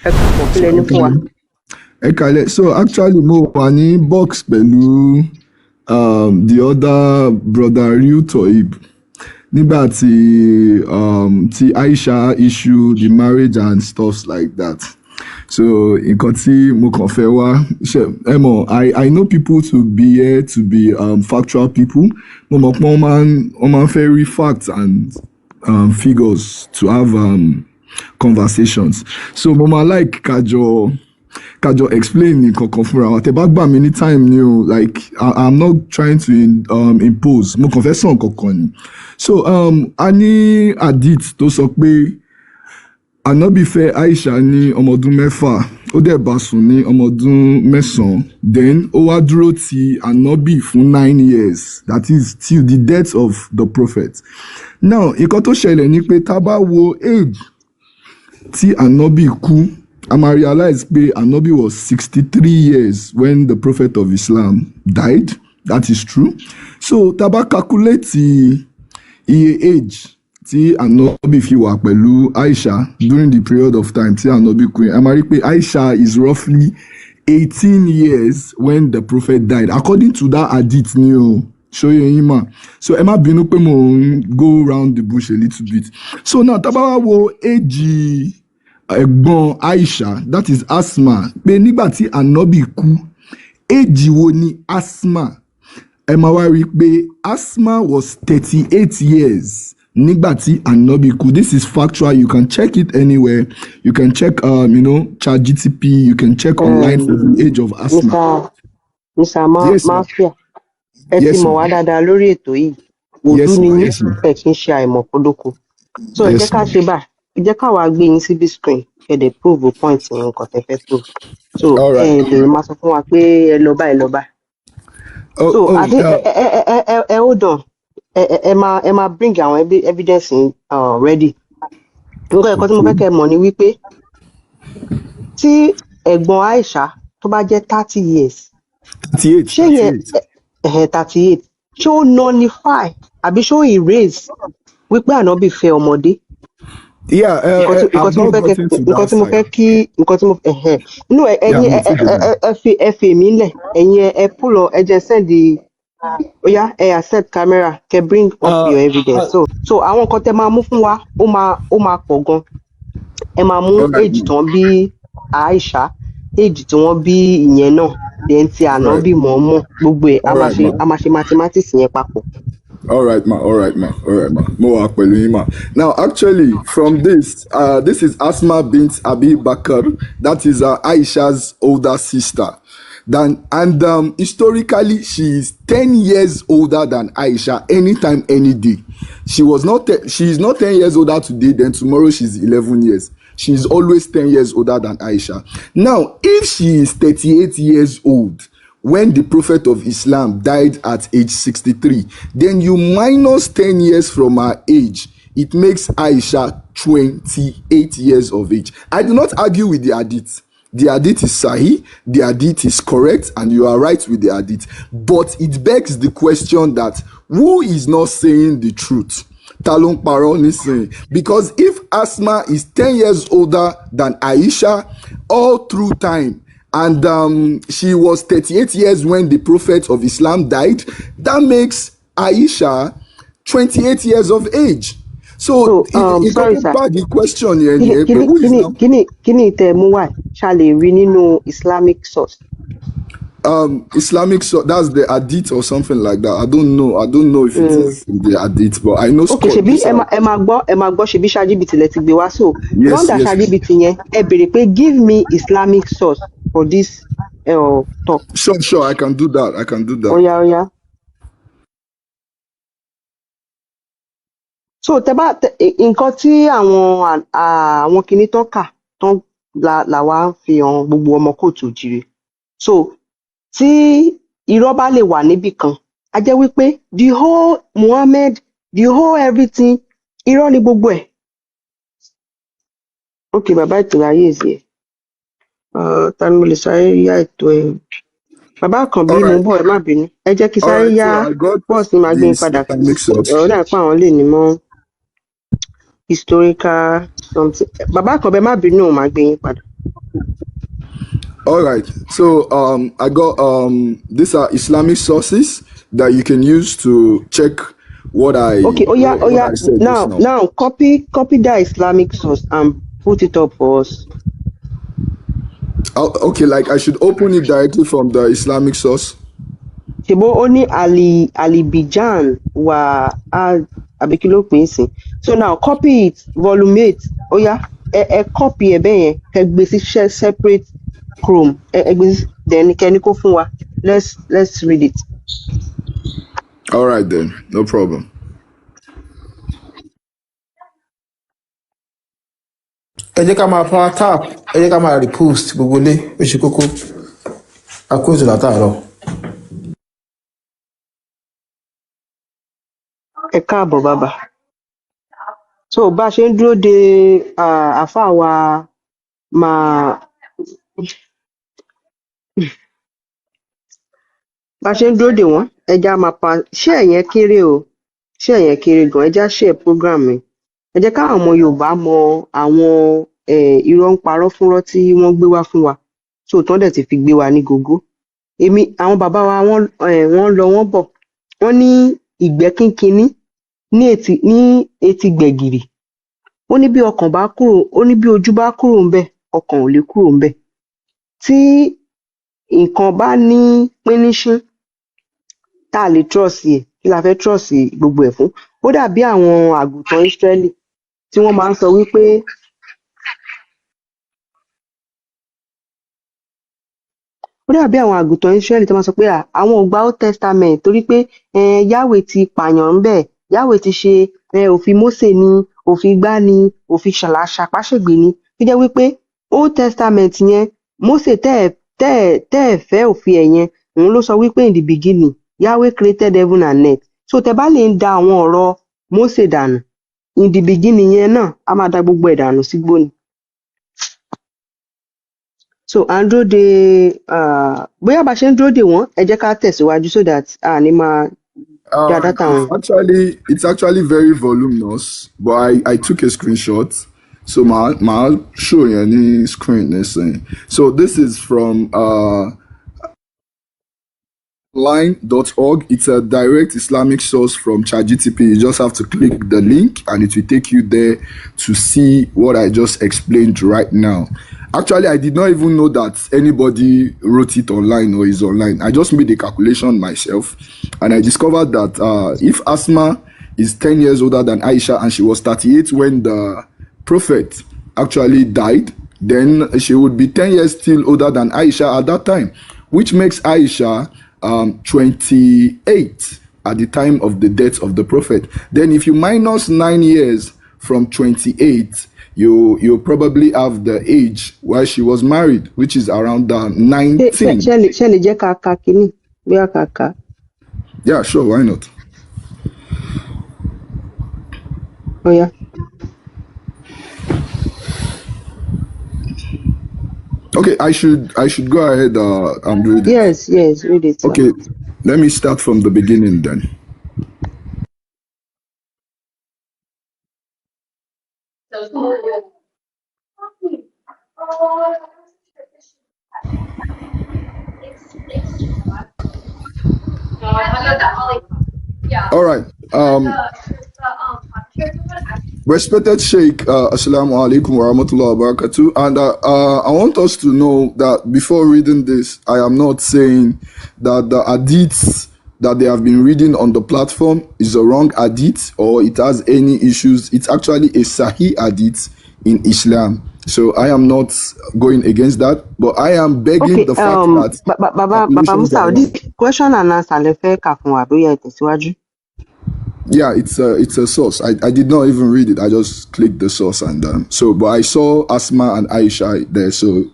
ẹ káàbọ̀ kílẹ̀ ní fún wa. Ẹ kálẹ́. So actually mo wà ní box pẹ̀lú the other brother Real Toib nígbà tí Aisha issue the marriage and stuff like that. So nǹkan tí mo kàn fẹ́ wá ẹ mọ̀ I know people to be here to be factual people. Mo mọ̀ pé wọ́n máa ń fẹ́ rí facts and figures to have conversations. So mo máa like kájọ explain nǹkan kan fúnra wa. Tẹ́ bá gbà mí ní time ni o, like I'm not trying to impose. Mo kàn fẹ́ sọ nǹkan kan ni. So a ní hadith tó sọ pé Ànábì fẹ́ Aisha ní ọmọ ọdún 6, ó dẹ̀ bá sùn ní ọmọ ọdún 9, then ó wá dúró ti Ànábì fún 9 years, that is till the death of the prophet. Now nǹkan tó ṣẹlẹ̀ ni pé tá bá wo age tí Ànábì kú, a máa realize pé Ànábì was 63 years when the prophet of Islam died. That is true. So tá bá calculate iye age tí Ànábì fi wà pẹ̀lú Aisha during the period of time tí Ànábì kú, a máa rí pé Aisha is roughly 18 years when the prophet died, according to that hadith ni o. Ṣóyè yín mà. So ẹ má bínú pé mo ń go round the bush a little bit. So now tá bá wá wo age ẹ̀gbọ́n Aisha, that is Asma, pé nígbà tí Ànábì kú, age wo ni Asma? Ẹ máa wá rí pé Asma was 38 years nígbà tí Ànábì kú. This is factual. You can check it anywhere. You can check ChatGTP. You can check online for the age of Asma. Mr. Yes, ma'am. Marphia, ẹ ti Yes, mọ̀ ma'am. wá dáadáa lórí ètò yìí. Yes, Òdú ni ma'am. yín, Yes, ma'am. ẹ kì í ṣe àìmọ̀ kódóko. So ẹ jẹ́ Yes, ká ma'am. ṣe báyìí. Ẹ jẹ́ káwa gbé yín sí bí screen kẹ̀dẹ̀ prove point yẹn nǹkan tẹ́ fẹ́ prove. So All right. lè máa sọ fún wa pé ẹ lọ báyìí lọ báyìí. So Oh, I think ẹ hold on. Ẹ máa bring àwọn evidence in ready. Nǹkan ẹ̀kọ́ tí mo fẹ́ kẹ́ ẹ mọ̀ ni wípé tí ẹ̀gbọ́n Aisha tó bá jẹ́ 30 years, 38. ṣé yẹn 38 ṣé ó nullify àbí ṣé ó erase wípé Ànábì fẹ́ ọmọdé? Yeah, Nǹkan I've tí mo not fẹ́ gotten to nǹkan that tí mo side. fẹ́ kí nǹkan tí mo inú ẹ̀yin mo ti dé ẹ fi èmi lẹ̀, ẹ̀yin ẹ pull up, ẹ jẹ́ send the oya ẹ accept camera kẹ́ bring up your evidence. So àwọn nǹkan tẹ́ máa mú fún wa ó máa pọ̀ gan. Ẹ máa mú All right, age ma'am. tán bí Aisha, age tí wọ́n bí ìyẹn náà, then ti Ànábì mọ̀ọ́mọ̀, gbogbo ẹ̀ a All máa right, ṣe ma'am. mathematics yẹn papọ̀. All right, ma. All right, ma. All right, ma. Mo wà pẹ̀lú yín, ma. Now, actually, from this is Asma bint Abi Bakr. That is Aisha's older sister. Historically, she is 10 years older than Aisha anytime, any day. She is not 10 years older today, then tomorrow she's 11 years. She is always 10 years older than Aisha. Now, if she is 38 years old when the Prophet of Islam died at age 63, then you minus 10 years from her age, it makes Aisha 28 years of age. I do not argue with the hadith. The hadith is sahih, the hadith is correct, and you are right with the hadith. But it begs the question that who is not saying the truth? Talon Paro Nisin. Because if Asma is 10 years older than Aisha all through time, and she was 38 years when the Prophet of Islam died, that makes Aisha 28 years of age. So sorry sir, the question here, who is now? kí ni tẹ́ mú wá ṣá lè rí nínú Islamic source? Islamic, so that's the hadith or something like that. I don't know if it is in the hadith, but I know. Okay, ṣebí ẹ máa gbọ́ ṣebí ChatGPT lẹ ti gbé wá, so Yes, lọ́ndà yes. ChatGPT yẹn ẹ béèrè pé give me Islamic source for this talk. Sure, I can do that. Oya. So nǹkan tí àwọn kinní tán kà tán làwa ń fi hàn gbogbo ọmọ kóòtù òjìrè. So tí irọ́ bá lè wà níbì kan, a jẹ́ wípé the whole Muhammad, the whole everything, irọ́ ni gbogbo ẹ̀. Okay, bàbá ètò ayé ìsì ẹ̀. Ta ni mo lè sáré yá ètò ẹ̀? Bàbá kan bí mo ń bọ̀ ẹ má bínú. Ẹ jẹ́ kí sáré yá bọ́ọ̀sì ní máa gbé yín padà. Ọ̀rọ̀ náà pa àwọn lè ní mọ́ historical something. Bàbá kan bẹ́ẹ̀ má bínú máa gbé yín padà. All right. So I got these are Islamic sources that you can use to check what I Okay, oh yeah, what I said just now. now copy that Islamic source and put it up for us. Okay, like I should open it directly from the Islamic source. Ṣèbó ó ní Alibijan wà àbí kí ló pè é sìn. So now copy it, volume 8. Oh yeah, copy ẹ̀ bẹ́ẹ̀ yẹn, kẹ́ gbé sí separate Chrome. Gbé sí then kẹ́ ní kó fún wa. Let's read it. All right then, no problem. ẹ jẹ́ ká máa power tap, ẹ jẹ́ ká máa repost gbogbo ilé, ó ṣe kókó. A kó ètò látàárọ̀. Ẹ káàbọ̀ bàbá. So bá a ṣe ń dúró de àáfàá wa máa bá a ṣe ń dúró dè wọ́n ẹja máa pa share yẹn kéré o, share yẹn kéré gan, ẹja share program yẹn. Ẹ jẹ́ káwọn ọmọ Yorùbá mọ àwọn irọ́ ń parọ́ fúnrọ́ tí wọ́n gbé wá fún wa, so tán dẹ̀ ti fi gbé wa ní gógó. Àwọn bàbá wa wọ́n lọ wọ́n bọ̀, wọ́n ní ìgbẹ́ kínkínní ní etí gbẹ̀gìrì. Ó ní bí ọkàn bá kúrò, ó ní bí ojú bá kúrò ńbẹ̀, ọkàn ò lè kúrò ńbẹ̀. Tí nǹkan bá ní píníṣín tá a lè trust ẹ̀, kí la fẹ́ trust gbogbo ẹ̀ fún? Ó dàbí àwọn àgùntàn Ísírẹ́lì tí wọ́n máa ń sọ wípé ó dàbí àwọn àgùntàn Ísírẹ́lì tó máa sọ pé àwọn ò gba Old Testament torí pé Yahweh ti pààyàn ńbẹ̀, Yahweh ti ṣe òfin Mósè ni, òfin Igbá ni, òfin ṣàpáṣègbè ni. Tó jẹ́ wípé Old Testament yẹn Mósè tẹ́ ẹ̀ fẹ́ òfin ẹ̀ yẹn, òun ló sọ wípé in the beginning Yahweh created heaven and earth. So tẹ́ bá lè ń da àwọn ọ̀rọ̀ Mósè dànù, in the beginning yẹn náà á máa da gbogbo ẹ̀ dànù sígbó ni. So à ń dúró de bóyá bá ṣe ń dúró dè wọ́n, ẹ jẹ́ ká tẹ̀síwájú so that a ní máa da data wọn. It's actually very voluminous, but I took a screenshot. So my show you any screen listen. So this is from line.org. It's a direct Islamic source from ChatGPT. You just have to click the link and it will take you there to see what I just explained right now. Actually, I did not even know that anybody wrote it online or is online. I just made a calculation myself and I discovered that if Asma is 10 years older than Aisha and she was 38 when the Prophet actually died, then she would be 10 years still older than Aisha at that time, which makes Aisha 28 at the time of the death of the Prophet. Then if you minus 9 years from 28, you probably have the age while she was married, which is around 19. Yeah, sure, why not? Oh yeah. Okay, I should go ahead and read it. Yes, read it. Okay, let me start from the beginning then. All right. Respected Sheikh, Assalamu alaikum wa rahmatullahi wa barakatuh. And I want us to know that before reading this, I am not saying that the hadiths that they have been reading on the platform is a wrong hadith or it has any issues. It's actually a sahih hadith in Islam. So I am not going against that, but I am begging the fact that Baba Musa, this question and answer lè fẹ́ kà fún wa bóyá tẹ̀síwájú. Yeah, it's a source. I did not even read it. I just clicked the source and but I saw Asma and Aisha there. So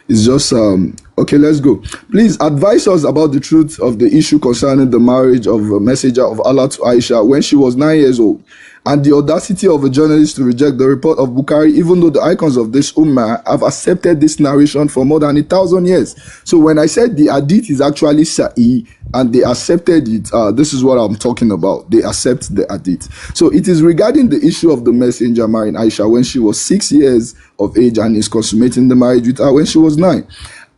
It's just okay. Let's go. Please advise us about the truth of the issue concerning the marriage of a messenger of Allah to Aisha when she was 9 years old, and the audacity of a journalist to reject the report of Bukhari, even though the icons of this ummah have accepted this narration for more than 1,000 years. So when I said the hadith is actually sahih and they accepted it, this is what I'm talking about. They accept the hadith. So it is regarding the issue of the messenger marrying Aisha when she was 6 years of age and is consummating the marriage with her when she was 9.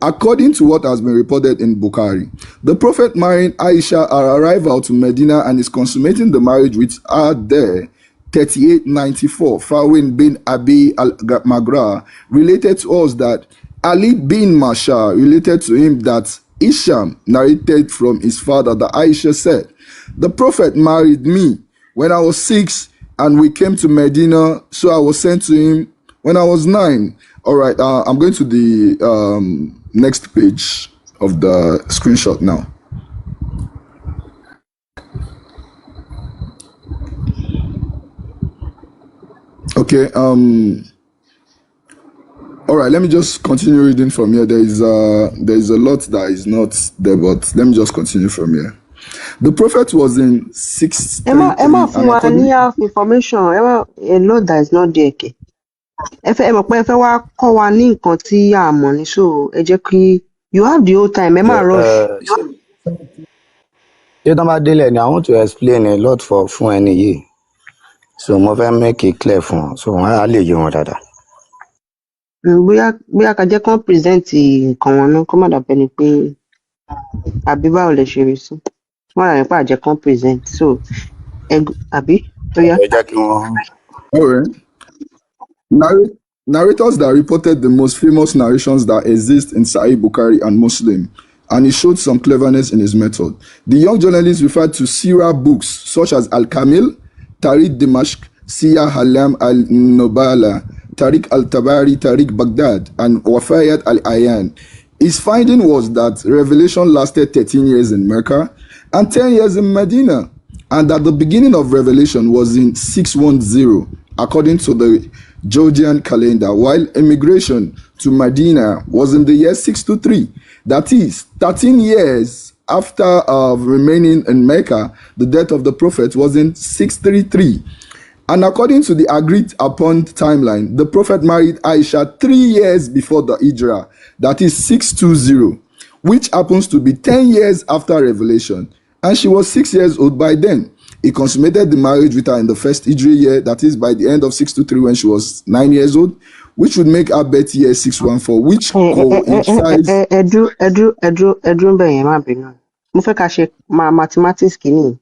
According to what has been reported in Bukhari, the Prophet marrying Aisha on arrival to Medina and is consummating the marriage with her there, 3894, Fawin bin Abi al-Magra related to us that Ali bin Mashar related to him that Isham narrated from his father that Aisha said, the Prophet married me when I was 6 and we came to Medina, so I was sent to him when I was 9. All right, I'm going to the next page of the screenshot now. Okay, all right, let me just continue reading from here. There is a lot that is not there, but let me just continue from here. The Prophet was in 6. Emma fún wa ní half information. Emma, a lot that is not there. Okay. Ẹ mọ̀ pé ẹ fẹ́ wá kọ́ wa ní nǹkan tí a mọ̀ ní, so ẹ jẹ́ kí you have the whole time. Ẹ má rush. Ṣé tán bá délẹ̀ ni I want to explain a lot fún ẹni yìí. So mo fẹ́ make it clear fún wọn, so wọ́n á lè yé wọn dáadáa. Bóyá ká jẹ́ kán present nǹkan wọn náà, kó má dàbẹ́ ni pé àbí báwo lẹ ṣe rí sí. Wọ́n rà nípa àjẹ́ kán present. So àbí tó yá. Ẹ jẹ́ kí wọ́n. All right. Narrators that reported the most famous narrations that exist in Sahih Bukhari and Muslim, and he showed some cleverness in his method. The young journalist referred to Sirah books such as Al-Kamil, Tariq Dimashq, Siyah Halam al-Nubala, Tariq al-Tabari, Tariq Baghdad, and Wafayat al-Ayan. His finding was that revelation lasted 13 years in Mecca and 10 years in Medina, and that the beginning of revelation was in 610, according to the Georgian calendar, while immigration to Medina was in the year 623. That is, 13 years after remaining in Mecca, the death of the Prophet was in 633. And according to the agreed upon timeline, the Prophet married Aisha 3 years before the Hijrah, that is 620, which happens to be 10 years after revelation, and she was 6 years old by then. He consummated the marriage with her in the first Hijri year, that is by the end of 623 when she was 9 years old, which would make her birth year 614, which coincides... Ẹdún bẹ̀yẹn má bínú. Mo fẹ́ ká ṣe mathematics kìíní.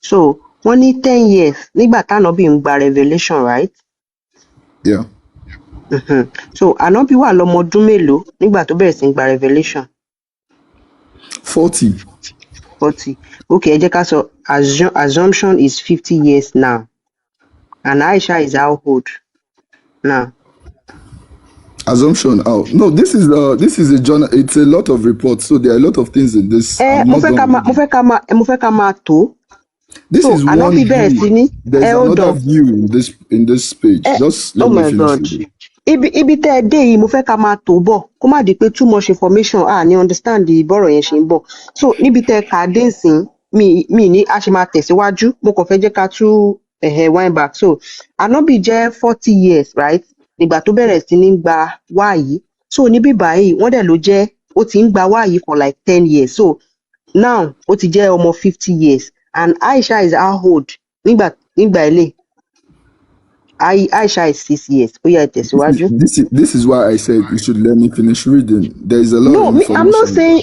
So, wọ́n ní 10 years nígbà t'Ànọ́bì ń gba revelation, right? Yeah. So, Ànọ́bì wà lọ́mọ ọdún mélòó nígbà tó bẹ̀rẹ̀ sí ń gba revelation? 40. Okay, ẹ jẹ́ ká sọ assumption is 50 years now. And Aisha is how old now? Assumption out. No, this is a journal. It's a lot of reports, so there are a lot of things in this. Mo fẹ́ ká máa tó. This is one Ànọ́bì bẹ̀rẹ̀ sí ní. There's another view in this page. Just let me finish. God. Ibi tẹ́ ẹ dé yìí mo fẹ́ ká máa tó bọ̀ kó má di pé too much information ní understand bọ́rọ̀ yẹn ṣe ń bọ̀. So níbi tẹ́ ẹ kà á dé nsìn mi ní a ṣe máa tẹ̀síwájú, mo kàn fẹ́ jẹ́ ká tú wind back. So Ànọ́bì jẹ́ 40 years, right? Nígbà tó bẹ̀rẹ̀ sí ní gba wáyìí. So níbí báyìí wọ́n dẹ̀ ló jẹ́ ó ti ń gba wáyìí for like 10 years. So now ó ti jẹ́ ọmọ 50 years. And Aisha is how old nígbà ilé? Aisha is 6 years. Ó yá tẹ̀síwájú. This is why I said you should let me finish reading. There is a lot of information.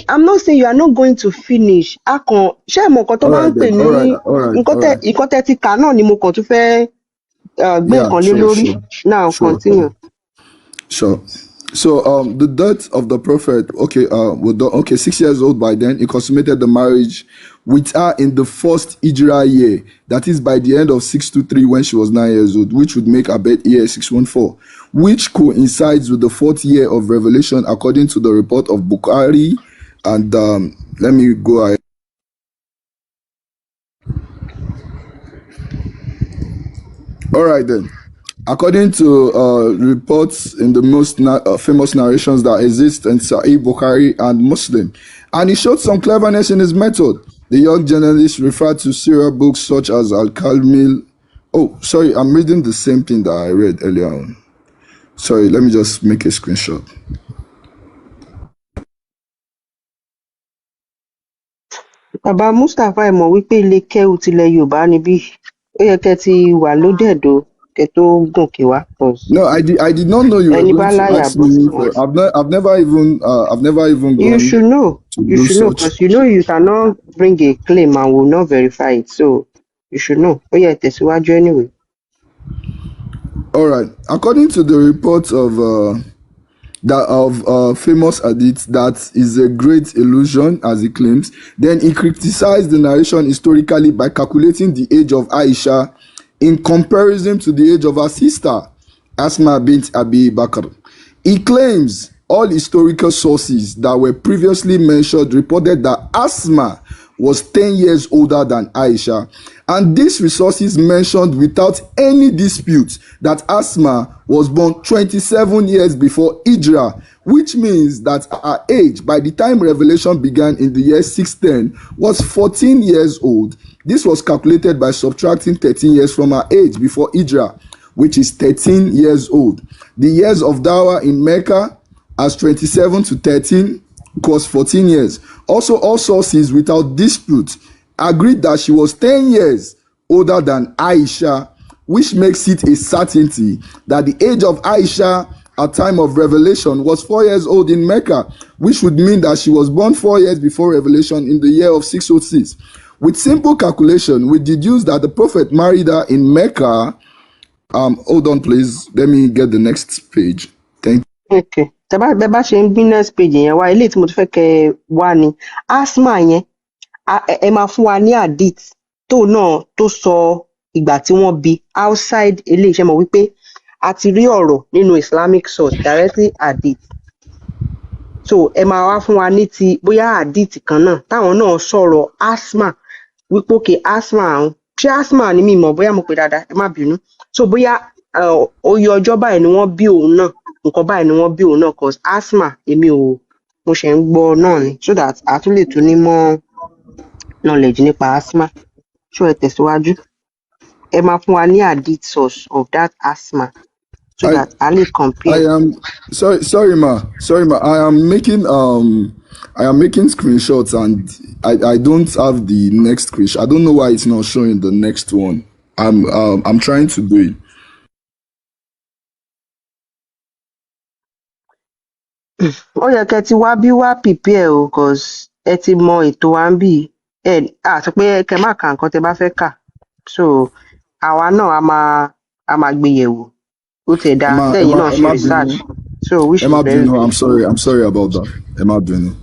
I'm not saying you are not going to finish. Ṣé mo nǹkan tó máa ń pè ní nǹkan tẹ́ ti kà náà ni mo kàn tún fẹ́ gbé nǹkan lé lórí. Now continue. Sure. So the death of the Prophet, 6 years old by then, he consummated the marriage with her in the first Hijra year, that is by the end of 623 when she was 9 years old, which would make her birth year 614, which coincides with the 4th year of revelation according to the report of Bukhari. And let me go ahead. All right then. According to reports in the most famous narrations that exist in Sahih Bukhari and Muslim, and he showed some cleverness in his method. The young journalist referred to Surah books such as Al-Kalmil. Oh, sorry, I'm reading the same thing that I read earlier on. Sorry, let me just make a screenshot. Bàbá Mustapha ẹ mọ̀ wípé ilé kéwú tilẹ̀ Yorùbá níbí. Ó yẹ kẹ́ ti wà loaded o kẹ́ tó gòkè wá. 'Cause No, I did not know you were ẹni going bá to láyà ask bó ti me. wọ̀n. I've never even You gone should know. to You do should know such. because you know you cannot bring a claim and will not verify it. So you should know. Ó yẹ tẹ̀síwájú anyway. All right. According to the reports of famous hadith that is a great illusion, as he claims, then he criticized the narration historically by calculating the age of Aisha in comparison to the age of her sister, Asma bint Abi Bakr. He claims all historical sources that were previously mentioned reported that Asma was 10 years older than Aisha, and these resources mentioned without any dispute that Asma was born 27 years before Hijrah, which means that her age by the time revelation began in the year 610 was 14 years old. This was calculated by subtracting 13 years from her age before Hijrah, which is 13 years old. The years of Dawah in Mecca as 27 to 13 was 14 years. Also, all sources without dispute agreed that she was 10 years older than Aisha, which makes it a certainty that the age of Aisha at time of revelation was 4 years old in Mecca, which would mean that she was born 4 years before revelation in the year of 606. With simple calculation, we deduce that the prophet married her in Mecca. Hold on, please. Let me get the next page. Thank you. Okay. Bẹ́ẹ̀ bá ṣe ń gbé next page yẹn wá, eléyìí tí mo ti fẹ́ kẹ́ ẹ wá ni. Asma yẹn, ẹ máa fún wa ní hadith tó náà tó sọ ìgbà tí wọ́n bí outside eléyìí ṣe mọ̀ wípé a ti rí ọ̀rọ̀ nínú Islamic source directly hadith. So ẹ máa wá fún wa ní ti bóyá hadith kan náà táwọn náà sọ̀rọ̀ Asma wípé òkè Asma àwọn ṣé Asma ni mi mọ̀ bóyá mo pè dáadáa ẹ má bínú. So bóyá oyè ọjọ́ báyìí ni wọ́n bí òun náà nǹkan báyìí ni wọ́n bí òun náà cause Asma èmi ò mo ṣẹ̀ ń gbọ́ náà ni so that a tún lè tún ní mọ́ knowledge nípa Asma. Ṣó ẹ tẹ̀síwájú. Ẹ máa fún wa ní hadith source of that Asma so I that a lè compare. am sorry ma. I am making screenshots and I don't have the next screenshot. I don't know why it's not showing the next one. I'm trying to do it. Ó yẹ kẹ́ ti wá bí wá prepare o cause ẹ ti mọ ètò wa ń bì ẹ àti pé kẹ́ má ka nǹkan tẹ́ bá fẹ́ kà so àwa náà a máa gbé yẹ̀wò ó tiẹ̀ dáa kẹ́yìn náà ṣe research so which is very very I'm sorry about that. Emma Binu.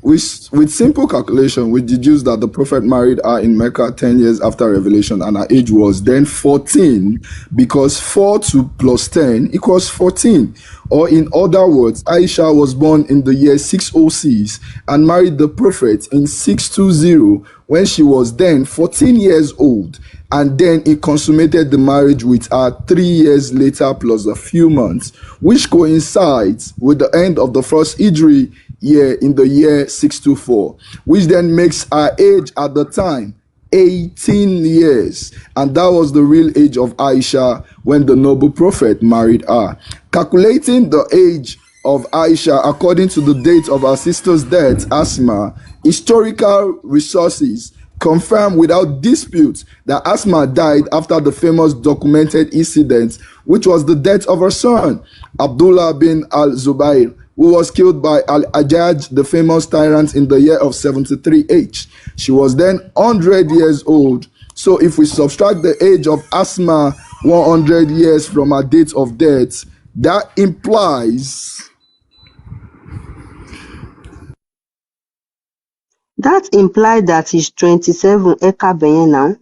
With simple calculation, we deduce that the prophet married her in Mecca 10 years after revelation, and her age was then 14, because 4 to plus 10 equals 14. Or in other words, Aisha was born in the year 606 and married the prophet in 620 when she was then 14 years old, and then he consummated the marriage with her 3 years later plus a few months, which coincides with the end of the first Hijri year in the year 624, which then makes her age at the time 18 years, and that was the real age of Aisha when the noble prophet married her. Calculating the age of Aisha according to the date of her sister's death, Asma, historical resources confirm without dispute that Asma died after the famous documented incident, which was the death of her son, Abdullah bin al-Zubayr, who was killed by Al-Ajaj, the famous tyrant, in the year of 73H. She was then 100 years old. So if we subtract the age of Asma 100 years from her date of death, that implies... That implies that he's 27 Eka Benye now.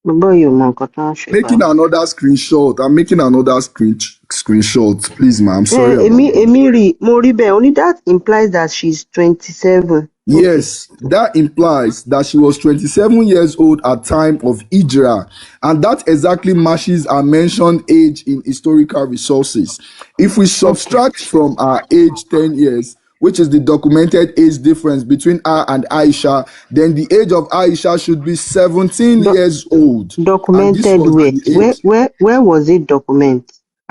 Gbogbo yìí ò mọ nǹkan tó ń ṣe Making báyìí. another screenshot. I'm making another screenshot. Please, ma. I'm sorry about that. Èmi rí mo rí bẹ́ẹ̀ only that implies that she's 27. Okay. Yes, that implies that she was 27 years old at time of Hijrah, and that exactly matches her mentioned age in historical resources. If we subtract from her age 10 years, which is the documented age difference between her and Aisha, then the age of Aisha should be 17 years old. Documented And this was the age. where was it documented?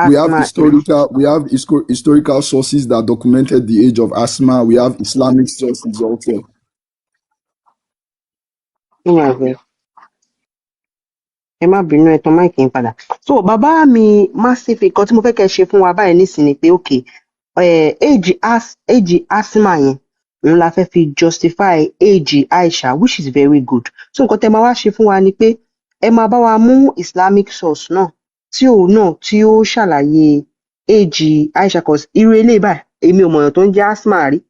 We have historical sources that documented the age of Asma. We have Islamic sources also. Ẹ má bínú ẹ tan máìkì ń padà. So bàbá mi massive nǹkan tí mo fẹ́ kẹ́ ṣe fún wa báyìí nísìnyí pé okay age Asma yẹn òun la fẹ́ fi justify age Aisha which is very good. So nǹkan tẹ́ máa wá ṣe fún wa ni pé ẹ máa bá wa mú Islamic source náà tí ó ṣàlàyé age Aisha cause irú eléyìí báyìí èmi ò mọ̀yàn tó ń jẹ́ Asma rí.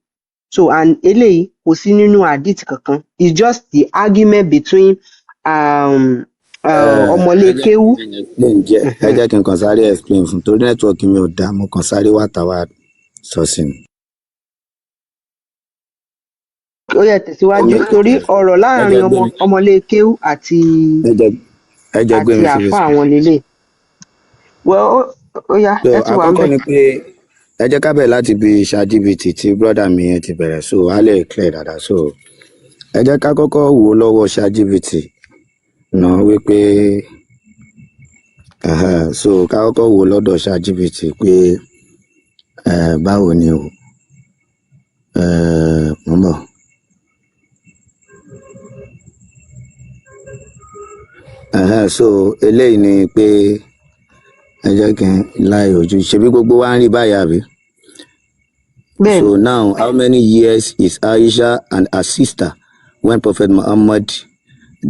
So and eléyìí kò sí nínú hadith kankan. It's just the argument between ọmọlé kéwú. ẹ jẹ́ kí n kàn sáré explain fún torí nẹ́tíwọ́ọ̀kì mi ò dá mo kàn sáré wá tàwa sọ́sìn. Ó yẹ tẹ̀síwájú torí ọ̀rọ̀ láàrin ọmọlé kéwú àti àfa àwọn lélẹ̀. Well ó yá ẹ ti wà ń bẹ̀. àkọ́kọ́ ni pé ẹ jẹ́ ká bẹ̀rẹ̀ láti bí ChatGPT tí brọ́dà mi yẹn ti bẹ̀rẹ̀ so á lè clear dáadáa so ẹ jẹ́ ká kọ́kọ́ wò ó lọ́wọ́ ChatGPT náà wípé so ká kọ́kọ́ wò ó lọ́dọ̀ ChatGPT pé báwo ni o mo ń bọ̀. So eléyìí ni pé ẹ jẹ́ kí n láì ojú ṣebí gbogbo wa ń rí báyìí àbí. So now how many years is Aisha and her sister when Prophet Muhammad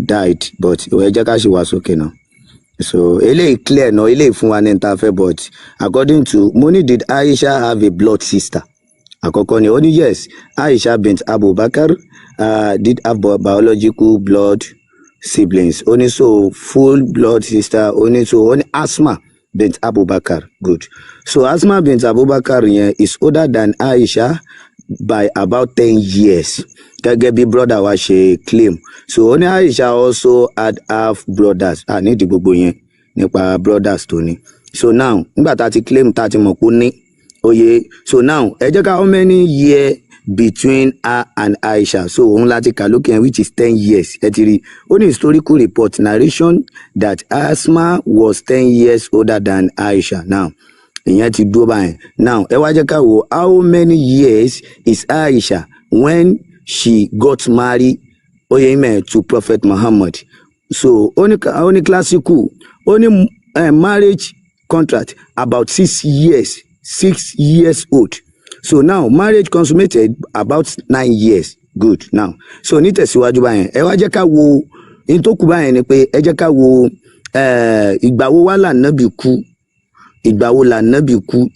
died? But ẹ jẹ́ ká ṣe wá sókè náà. So eléyìí clear náà eléyìí fún wa ní ìtafẹ́ but according to money did Aisha have a blood sister? Àkọ́kọ́ ni ó ní yes Aisha bint Abubakar did have biological blood siblings. Ó ní so full blood sister ó ní so ó ní Asma bint Abubakar. Good. So Asma bint Abubakar yẹn is older than Aisha by about 10 years. Gẹ́gẹ́ bí brother wa ṣe claim. So ó ní Aisha also had half brothers. Nídìí gbogbo yẹn nípa brothers tó ní. So now nígbà tá a ti claim tá a ti mọ̀ pé ó ní oye. So now ẹ jẹ́ ká how many years between her and Aisha? So òun láti kà lókè which is 10 years. Ẹ ti rí ó ní historical report narration that Asma was 10 years older than Aisha. Now ìyẹn ti dúró báyẹn. Now ẹ wá jẹ́ ká wò how many years is Aisha when she got married to Prophet Muhammad? So only classical only marriage contract about 6 years old. So now marriage consummated about 9 years. Good. Now so ní tẹ̀síwájú báyẹn ẹ wá jẹ́ ká wo ní tó kù báyẹn ni pé ẹ jẹ́ ká wo ìgbà wo wá l'Ànábì kú ìgbà wo l'Ànábì kú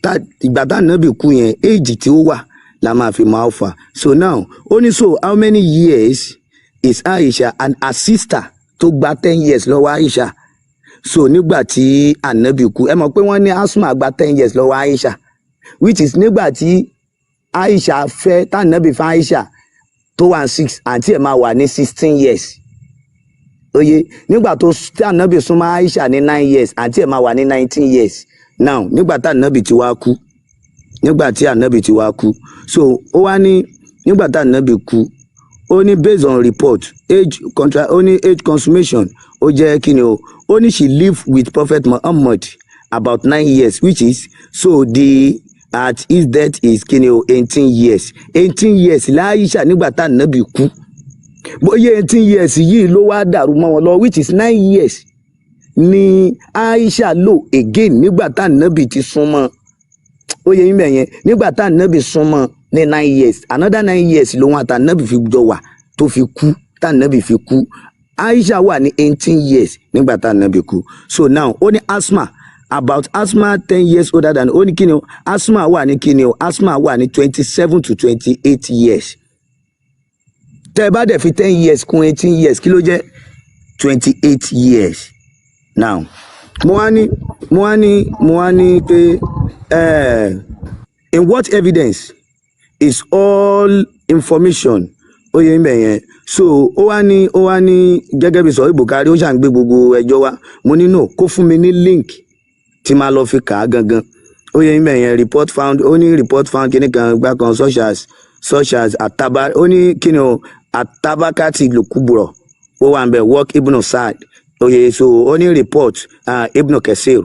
ìgbà tá Ànábì kú yẹn age tí ó wà la máa fi máa fà. So now only so how many years is Aisha and her sister tó gba 10 years lọ́wọ́ Aisha? So nígbà tí Ànábì kú ẹ mọ̀ pé wọ́n ní Asma gba 10 years lọ́wọ́ Aisha which is nígbà tí Aisha fẹ́ tá Ànábì fún Aisha tó wà 6 àǹtí ẹ̀ máa wà ní 16 years. Oye nígbà tó tí Ànábì súnmọ́ Aisha ní 9 years àǹtí ẹ̀ máa wà ní 19 years. Now nígbà tí Ànábì ti wá kú so ó wá ní nígbà tí Ànábì kú ó ní based on report age consummation ó jẹ́ kí ni o ó ní she lived with Prophet Muhammad about 9 years which is so the at his death is kí ni o 18 years. 18 years láìṣà nígbà tí Ànábì kú bóyá 18 years yìí ló wá dàrú mọ́ wọn lọ which is 9 years ni Aisha lò again nígbà tá Ànábì ti súnmọ́ ó yẹ yín bẹ̀yẹn nígbà tá Ànábì súnmọ́ ní 9 years another 9 years lòun àti Ànábì fi jọ wà tó fi kú tá Ànábì fi kú. Aisha wà ní 18 years nígbà tá Ànábì kú. So now ó ní Asma about Asma 10 years older than ó ní kíni o Asma wà ní kíni o Asma wà ní 27 to 28 years. Tẹ́ bá dẹ̀ fi 10 years kún 18 years kí ló jẹ́ 28 years. Now, mo wá ní pé in what evidence is all information ó yẹ mbẹ yẹn, so ó wá ní gẹ́gẹ́ bí sọ Bùkárí ó ṣàn gbé gbogbo ẹjọ́ wá, mo ní no kó fún mi ní link tí máa lọ fi kà á gangan ó yẹ mbẹ yẹn. Report found, ó ní report found kíní kan gbá kan such as ataba, ó ní kíni o atabakati lukuburo ó wà mbẹ work Ibn Sa'd ó yẹ, so ó ní report Ibn Kathir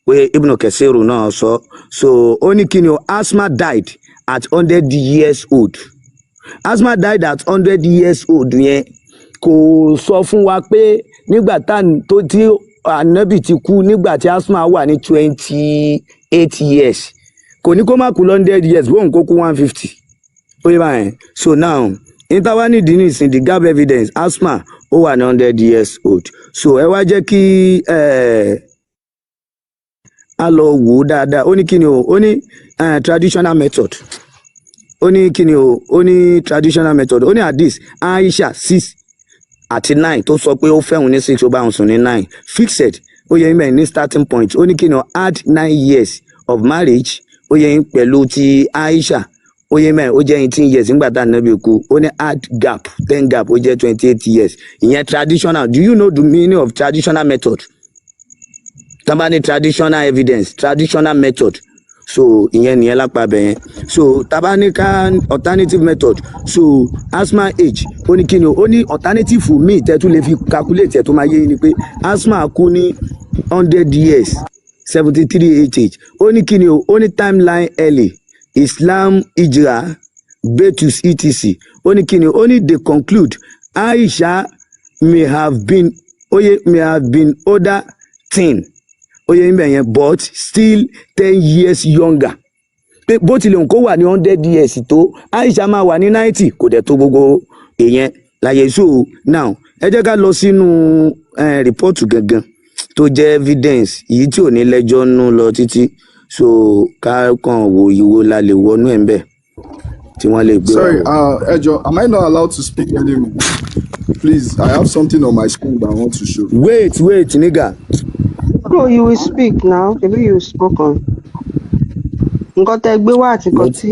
ó yẹ Ibn Kathir náà sọ, so ó ní kíni o Asma died at 100 years old. Asma died at 100 years old yẹn kò sọ fún wa pé nígbà tí Ànábì ti kú nígbà tí Asma wà ní 28 years, kò ní kó má kú 100 years bóun kó kú 150 ó yẹ báyẹn. So now interwani dinis in the gap evidence Asma ó wà ní 100 years old, so ẹ wá jẹ́ kí a lọ wò ó dáadáa. Ó ní kíni o, ó ní traditional method, ó ní kíni o, ó ní traditional method, ó ní hadith Aisha 6 àti 9 tó sọ pé ó fẹ́hùn ní 6 ó bá òun sùn ní 9 fixed ó yẹ yín bẹ́ẹ̀ ní starting point. Ó ní kíni o add 9 years of marriage ó yẹ yín pẹ̀lú ti Aisha ó yẹ mẹ́rin ó jẹ́ 18 years nígbà tá Ànábì kú, ó ní add gap 10 gap ó jẹ́ 28 years. Ìyẹn traditional. Do you know the meaning of traditional method? Tabani traditional evidence, traditional method, so ìyẹn nìyẹn lápá bẹ̀ yẹn. So tabani kan alternative method, so Asma age ó ní kíni o, ó ní alternative mi tẹ́tù lè fi calculate ẹ̀ tó máa yé ni pé Asma kú ní 100 years 73 age. Ó ní kíni o, ó ní timeline early Islam Hijra Betus etc. Ó ní kíni o, ó ní they conclude Aisha may have been older teen ó yẹ níbẹ̀ yẹn but still 10 years younger. Pé bó tilẹ̀ ń kó wà ní 100 years tó Aisha máa wà ní 90 kò dẹ̀ tó gbogbo èèyàn láyé. So now ẹ jẹ́ ká lọ sínú report gangan tó jẹ́ evidence yìí tí ò ní lẹ́jọ́ nú lọ títí, so ká kàn wò ìwo la lè wọnú ẹ̀ ń bẹ̀ tí wọ́n lè gbé. Sorry, Ejo, am I not allowed to speak anymore? Please, I have something on my screen that I want to show. Wait, nigga. Bro, you will speak now. Maybe you spoke on. Nǹkan tẹ́ gbé wá àti nǹkan tí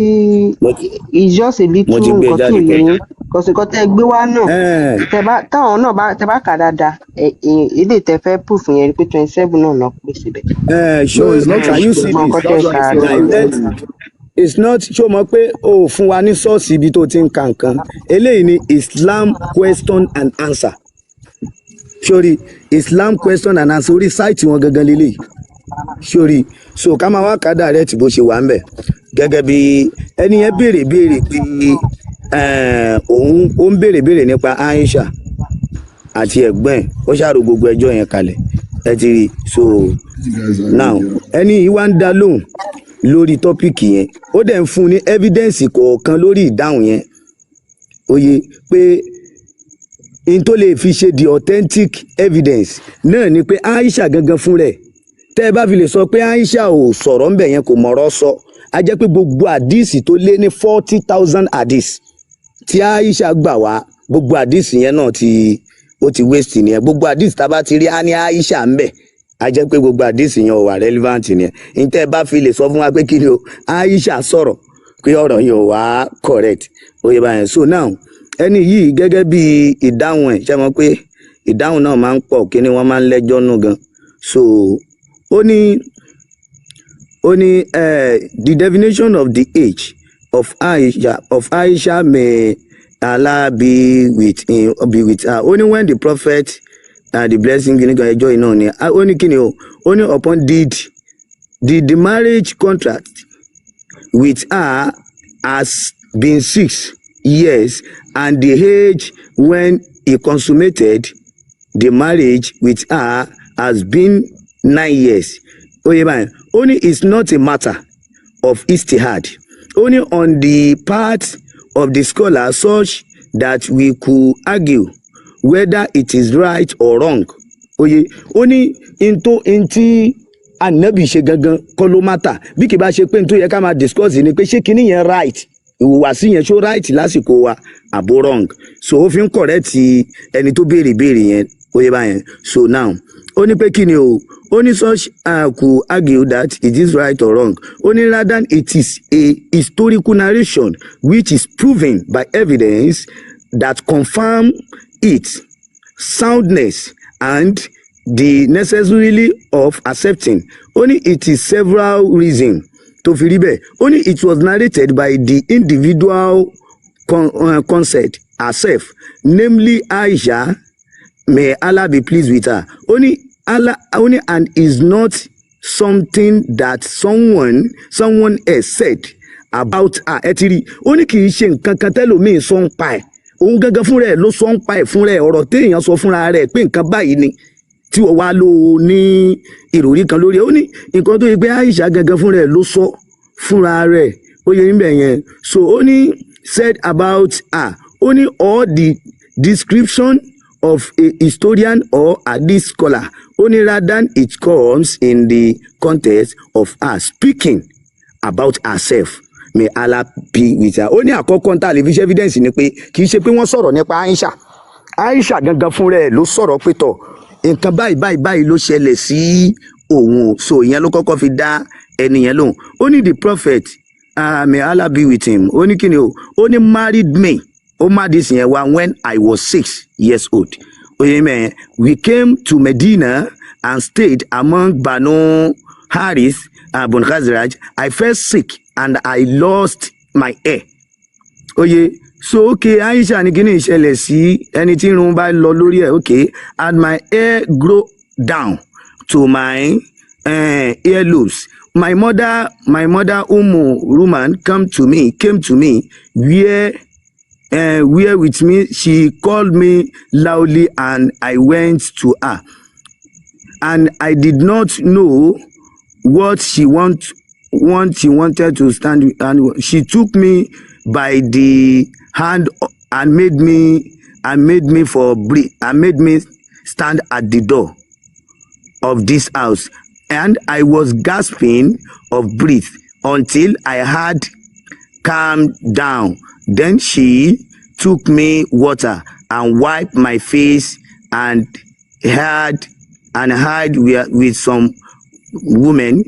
is just a little nǹkan tí ò yẹ yín. Because nǹkan tẹ́ gbé wá náà, táwọn náà tẹ́ bá kà dáadáa, èdè tẹ́ fẹ́ proof yẹn pé 27 náà náà pè síbẹ̀. Sure, it's not. Can you see this? It's not. Ṣó mọ̀ pé o fún wa ní source ibi tó ti ń ka nǹkan. Eléyìí ni Islam question and answer. Sori Islam question and answer orí sáìtì wọn gangan lélẹ̀ sori, so ká máa wá ká direct bó ṣe wà ń bẹ̀ gẹ́gẹ́ bí ẹni yẹn béèrè pé òun ó ń béèrè nípa Aisha àti ẹ̀gbọ́n ó ṣàrò gbogbo ẹjọ́ yẹn kalẹ̀ ẹ ti rí. So now ẹni yìí wá ń dá lóhùn lórí tọ́pìkì yẹn ó dẹ̀ ń fún ní evidence kọ̀ọ̀kan lórí ìdáhùn yẹn ó yẹ pé in tó lè fi ṣe the authentic evidence náà ni pé Aisha gangan fún rẹ̀ tẹ́ ẹ bá fi lè sọ pé Aisha ò sọ̀rọ̀ ńbẹ̀ yẹn kò mọ̀rọ̀ sọ a jẹ́ pé gbogbo àdìsí tó lé ní 40,000 àdìsí tí Aisha gbà wá gbogbo àdìsí yẹn náà ó ti waste nìyẹn. Gbogbo àdìsí tá a bá ti rí a ní Aisha ńbẹ̀ a jẹ́ pé gbogbo àdìsí yẹn ò wà relevant nìyẹn. In tẹ́ ẹ bá fi lè sọ fún wa pé kí ni o Aisha sọ̀rọ̀ pé ọ̀rọ̀ yẹn ò wá correct ó yẹ báyẹn. So now ẹni yìí gẹ́gẹ́ bí ìdáhùn ẹ̀ ṣe mọ̀ pé ìdáhùn náà máa ń pọ̀ kí ni wọ́n máa ń lẹ́jọ́ nù gan. So ó ní the definition of the age of Aisha may Allah be with her. Only when the prophet the blessing kìíní kan ẹjọ́ iná ni ó ní kíni o ó ní upon did the marriage contract with her has been 6 years and the age when he consummated the marriage with her has been 9 years. Only it's not a matter of ijtihad. Only on the part of the scholar such that we could argue whether it is right or wrong. Only inti Ànábì ṣe gangan kọ́ ló matter. Bí kì bá ṣe pé nítorí yẹ ká máa discuss ni pé ṣé kinní yẹn right ìhùwàsí yẹn ṣó right lásìkò wa àbó wrong. So ó fi ń correct ẹni tó béèrè yẹn Oye báyẹn. So now, ó ní pé kí ni o? Ó ní such could argue that it is right or wrong. Ó ní rather it is a historical narration which is proven by evidence that confirm its soundness and the necessity of accepting. Only it is several reasons to fi rí bẹ́ẹ̀. Only it was narrated by the individual concept herself, namely Aisha, may Allah be pleased with her. Only Allah, only, and is not something that someone else said about her. Ẹ ti rí, ó ní kì í ṣe nǹkan kan tẹ́lòmíì sọ ń pa ẹ̀. Òun gangan fúnra ẹ̀ ló sọ ń pa ẹ̀ fúnra ẹ̀, ọ̀rọ̀ téèyàn sọ fúnra rẹ̀ pé nǹkan báyìí ni tí wọ́n wá lò ní ìròrí kan lórí ẹ̀. Ó ní nǹkan tó yẹ pé Aisha gangan fúnra ẹ̀ ló sọ fúnra rẹ̀, ó yẹ níbẹ̀ yẹn. So ó ní said about her. Ó ní all the description of a historian or hadith scholar, only rather it comes in the context of her speaking about herself. May Allah be with her. Ó ní àkọ́kọ́ tá a lè fi ṣe evidence ni pé kì í ṣe pé wọ́n sọ̀rọ̀ nípa Aisha. Aisha gangan fúnra ẹ̀ ló sọ̀rọ̀ pé tọ̀ nǹkan báyìí ló ṣẹlẹ̀ sí òun. So ìyẹn ló kọ́kọ́ fi dá ẹni yẹn lóhùn. Ó ní the prophet, may Allah be with him. Ó ní kí ni o? Ó ní married me. Ó má dis yẹn wá when I was 6 years old. Amen. We came to Medina and stayed among Banu Harith and Bun Khazraj. I fell sick and I lost my hair. Oye, so okay, Aisha ní kíni ìṣẹ̀lẹ̀ sí ẹni tí irun bá lọ lórí ẹ̀. Okay, and my hair grow down to my earlobes. My mother Ruman came to me where with me. She called me loudly and I went to her, and I did not know what she wanted to stand with, and she took me by the hand and made me stand at the door of this house, and I was gasping of breath until I had calmed down. Then she took me water and wiped my face and hid with some women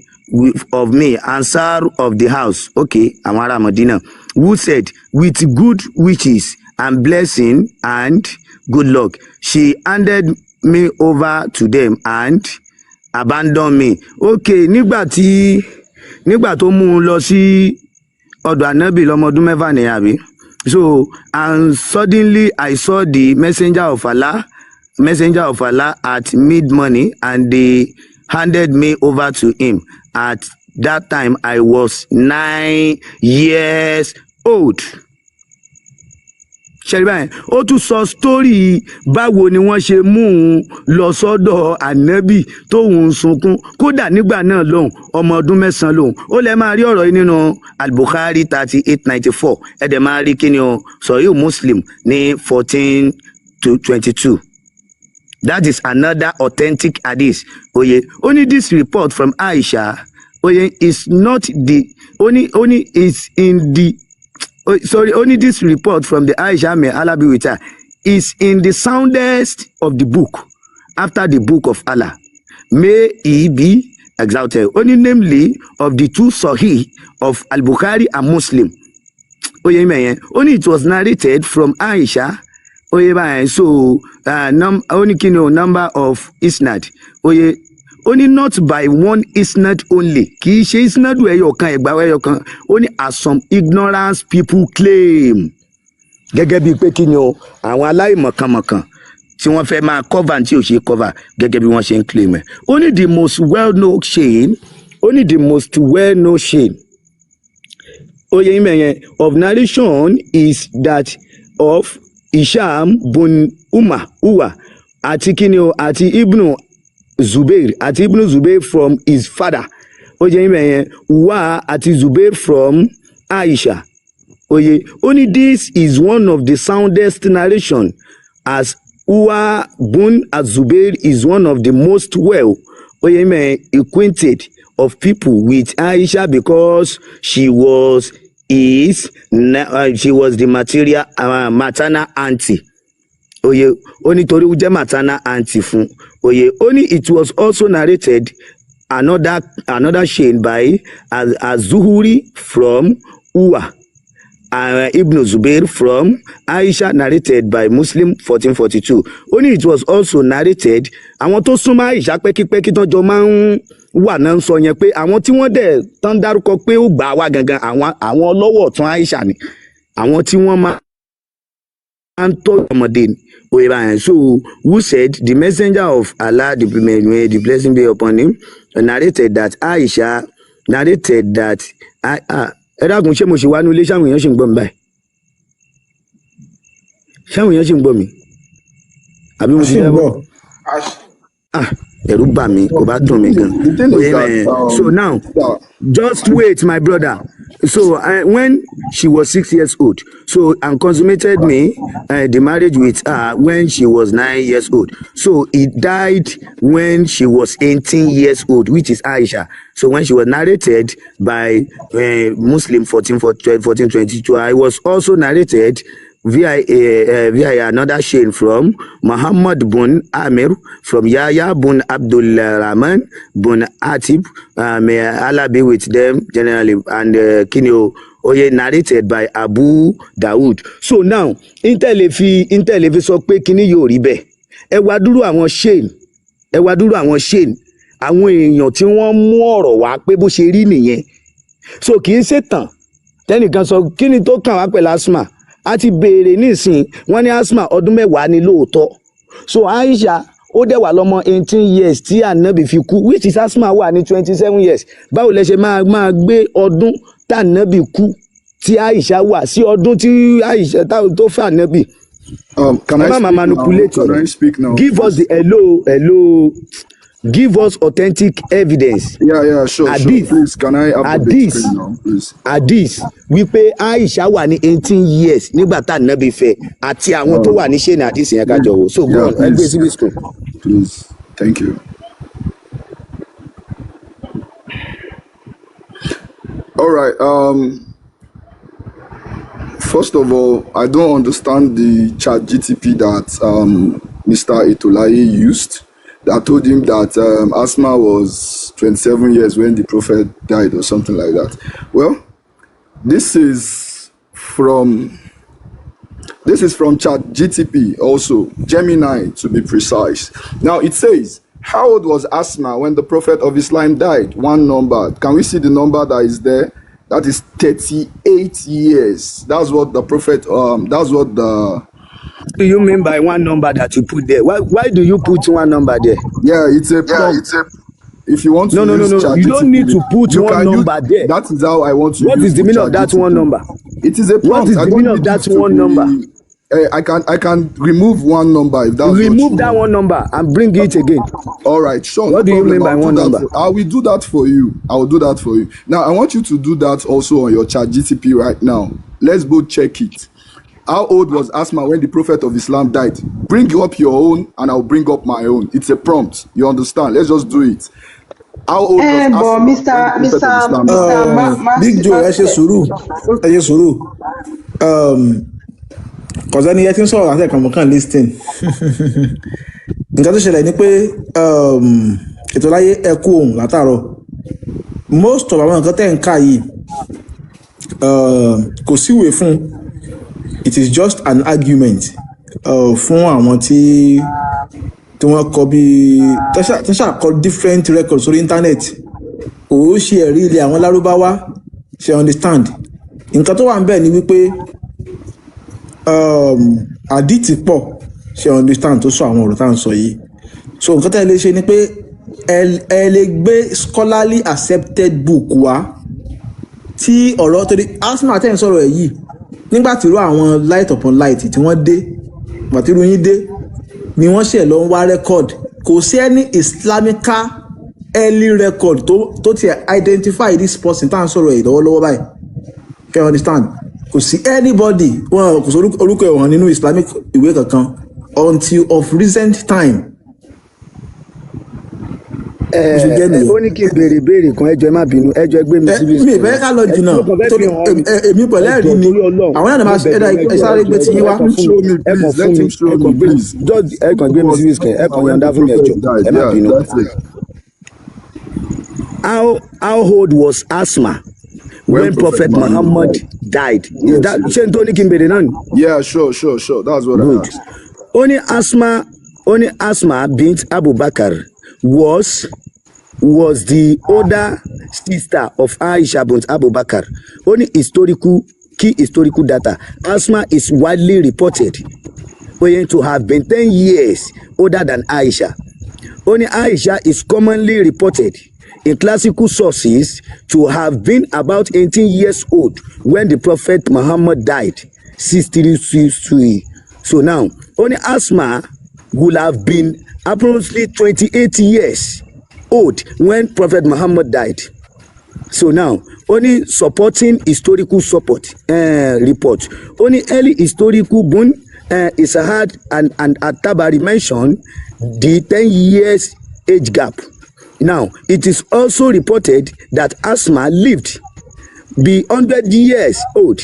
of me, answer of the house. Okay, Amara Medina, who said, with good wishes and blessing and good luck. She handed me over to them and abandoned me. Okay, nígbà tó mú un lọ sí ọ̀dọ̀ Ànábì lọ́mọ ọdún mẹ́fà ní àbí. So, and suddenly I saw the messenger of Allah at mid-morning, and they handed me over to him. At that time I was 9 years old. Ṣẹ̀ríbáyẹn, ó tún sọ story báwo ni wọ́n ṣe mú un lọ sọ́dọ̀ Ànábì tóun sunkún. Kódà nígbà náà lóhùn ọmọ ọdún 9 lóhùn. Ó lè máa rí ọ̀rọ̀ yìí nínú Al-Bukhari 3894. Ẹ dẹ̀ máa rí kíni o Sahih Muslim ní 14-22. That is another authentic hadith. Oye, only this report from Aisha, oye, is not the only is in the only this report from the Aisha, may Allah be with her, is in the soundest of the book after the book of Allah. May he be exalted. Only namely of the two Sahih of Al-Bukhari and Muslim. Oye, man, only it was narrated from Aisha. Oye, man, so only number of isnad. Oye, only not by one isnad only. Kì í ṣe isnad ẹyọkan ẹgbàá ẹyọkan. Only as some ignorance people claim. Gẹ́gẹ́ bíi pé kí ni o àwọn aláìmọ̀kànmọ̀kàn tí wọ́n fẹ́ máa cover tí ò ṣe cover gẹ́gẹ́ bí wọ́n ṣe ń claim ẹ̀. Only the most well-known shame. Oye ìmẹ̀yẹn of narration is that of Isham bun Uwa àti kíni o àti Ibn Zubair from his father. Oye ìmẹ̀yẹn Uwa àti Zubair from Aisha. Oye, only this is one of the soundest narration, as Uwa bun Zubair is one of the most well acquainted of people with Aisha because she was the maternal auntie. oye ó ní torí ó jẹ́ maternal aunty fún oye ó ní it was also narrated another chain by Az-Zuhuri from Uwa. Ibn Zubair from Aisha narrated by Muslim 1442. Only it was also narrated àwọn tó súnmọ́ Aisha pẹ́kípẹ́kí tó jọ máa ń wà náà ń sọ yẹn pé àwọn tí wọ́n dẹ̀ tán dárúkọ pé ó gbà wá gangan àwọn ọlọ́wọ́ ọ̀tún Aisha ni àwọn tí wọ́n máa ń tọ́ ọmọdé ni. So who said the messenger of Allah, may the blessing be upon him, narrated that Aisha narrated that ẹ dákun ṣé mo ṣì wá ní ilé ṣáwọn èèyàn ṣì ń gbọ́ mi báyìí ṣáwọn èèyàn ṣì ń gbọ́ mi àbí mo ṣì ń gbọ́ ẹ̀rù bà mí kò bá dùn mí gan. So now just wait my brother. So when she was 6 years old, so and consummated me the marriage with her when she was 9 years old. So he died when she was 18 years old, which is Aisha. So when she was narrated by Muslim 1422, I was also narrated via another chain from Muhammad bin Amir, from Yahya bin Abdul Rahman bin Atib, may Allah be with them generally, and Oye narrated by Abu Dawood. So now Intel sọ pé kíní yóò rí bẹ́ẹ̀. Ẹ wá dúró àwọn chain, àwọn èèyàn tí wọ́n mú ọ̀rọ̀ wá pé bó ṣe rí nìyẹn. So kì í ṣe tàn tẹ́nìkan sọ kíni tó kàn wá pẹ̀lú asthma. A ti béèrè nísìn wọ́n ní asthma ọdún 10 ni lóòótọ́. So Aisha ó dẹ̀ wà lọ́mọ 18 years tí ànábì fi kú, which is asthma wà ní 27 years. Báwo lẹ ṣe máa gbé ọdún tí ànábì kú tí Aisha wà sí ọdún tí Aisha tó fẹ́ ànábì? Can I speak now? Give us the hello. Give us authentic evidence. Yeah, sure. Please, can I have the big screen now, please? Hadith wípé Aisha wà ní 18 years nígbà tá ànábì fẹ́ àti àwọn tó wà ní ṣe ní hadith yẹn ká jọ̀wọ́. So go on, ẹgbẹ́ síbí screen. Please, thank you. All right. First of all, I don't understand the chat GTP that Mr. Etolaye used. I told him that asthma was 27 years when the prophet died or something like that. Well, this is from chat GTP also, Gemini to be precise. Now it says, how old was asthma when the prophet of Islam died? One number. Can we see the number that is there? That is 38 years. That's what the prophet, What do you mean by one number that you put there? Why do you put one number there? Yeah, it's a prompt. If you want to no. You don't need to put one number there. That is how I want to. What is the meaning of that one number? It is a prompt. What is the meaning of that one number? I can remove one number if that's remove that one number and bring it again. All right, sure. What do you mean by one number? I will do that for you. I will do that for you. Now I want you to do that also on your chat GTP right now. Let's both check it. How old was Asma when the Prophet of Islam died? Bring up your own and I'll bring up my own. It's a prompt. You understand? Let's just do it. How old was Asma? Big Joe, ẹ ṣe sùúrù. Kọ̀sẹ́ ni ẹ ti ń sọ̀rọ̀ àti ẹ̀kan mọ̀kàn listing. Nǹkan tó ṣẹlẹ̀ ni pé ètò láyé ẹkú ohun látàárọ̀. Most of àwọn nǹkan tẹ́ ń kà yìí kò síwèé fún. It is just an argument fún àwọn tí wọ́n kọ bí tẹ́ṣà kọ different records sórí internet. Kò ṣe ẹ̀rí ilé àwọn Lárúbáwá ṣe understand. Nǹkan tó wà ń bẹ̀ ni wípé àdìtì pọ̀ ṣe understand tó sọ àwọn ọ̀rọ̀ tá à ń sọ yìí. So nǹkan tẹ́ ẹ lè ṣe ni pé ẹ lè gbé scholarly accepted book wá tí ọ̀rọ̀ torí asma tẹ́ ń sọ̀rọ̀ ẹ̀ yìí nígbà tí irú àwọn light upon light tí wọ́n dé pàtírù yín dé ni wọ́n ṣẹ̀ lọ ń wá record. Kò sí any Islamical early record tó ti identify this person tá à ń sọ̀rọ̀ ẹ̀ lọ́wọ́lọ́wọ́ báyìí. Can you understand? Kò sí anybody wọn kò sí orúkọ ẹ̀wọ̀n nínú Islamic ìwé kankan until of recent time. ṣe jẹ́ nìyẹn. ó ní kí n béèrè kan ẹjọ́ ẹ má bínú ẹjọ́ ẹ gbé mi síbi. mi ìfẹ́ ká lọ jìnnà torí èmi pẹ̀lú ẹ̀rí ni àwọn náà máa ẹ̀dá ìsáré gbé ti yín wá. ẹ kàn fún mi ẹ kàn gbé mi síbi kan ẹ kàn yọ̀ǹda fún mi ẹjọ́ ẹ má bínú. How old was Asma when Prophet Muhammad died? Is that ṣé n tó ní kí n béèrè náà ni? Yeah, sure. That's what I asked. Only Asma bint Abu Bakr was the older sister of Aisha bint Abu Bakr. Only key historical data. Asma is widely reported to have been 10 years older than Aisha. Only Aisha is commonly reported in classical sources to have been about 18 years old when the Prophet Muhammad died. 63. So now, only Asma would have been approximately 28 years old when Prophet Muhammad died. So now, only supporting historical report. Only early historical book Isahad and At-Tabari mentioned the 10 years age gap. Now, it is also reported that Asma lived be 100 years old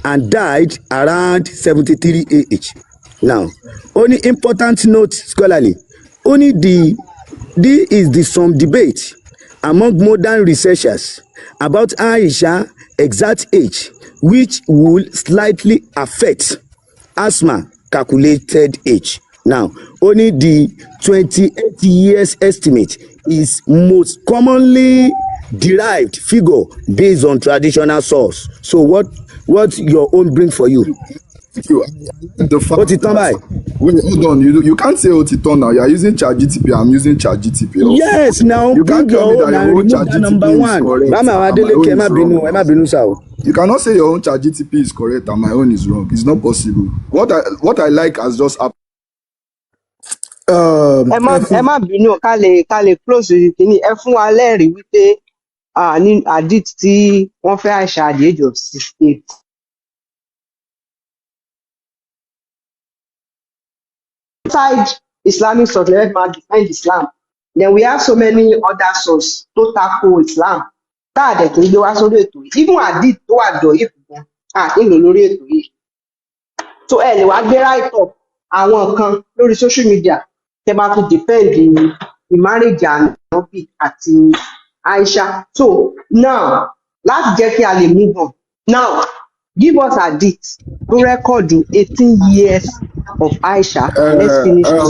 and died around 73 age. Now, only important note scholarly, only there is some debate among modern researchers about Aisha exact age, which will slightly affect Asma calculated age. Now, only the 28 years estimate is most commonly derived figure based on traditional source. So what your own bring for you? The fact wait, hold on. You can't say Otiton now. You are using ChatGTP. I'm using ChatGTP. Yes, now you can't tell me that your own ChatGTP is correct. You cannot say your own ChatGTP is correct and my own is wrong. It's not possible. What I like has just happened. ẹ má bínú ká lè close kìíní ẹ fún wa lẹ́rìí wípé ní hadith tí wọ́n fẹ́ Aisha at the age of 68. Inside Islamic source let me define Islam, then we have so many other sources tó tako Islam tá a dẹ̀ tó ń gbé wá sórí ètò yìí, even hadith tó wà dọ̀ yìí fún nílò lórí ètò yìí. So ẹ lè wá gbé right up àwọn kan lórí social media tẹ́ bá fi defend the marriage Ànábì àti Aisha. So now láti jẹ́ kí a lè move on, now give us hadith to record 18 years of Aisha. Let's finish this.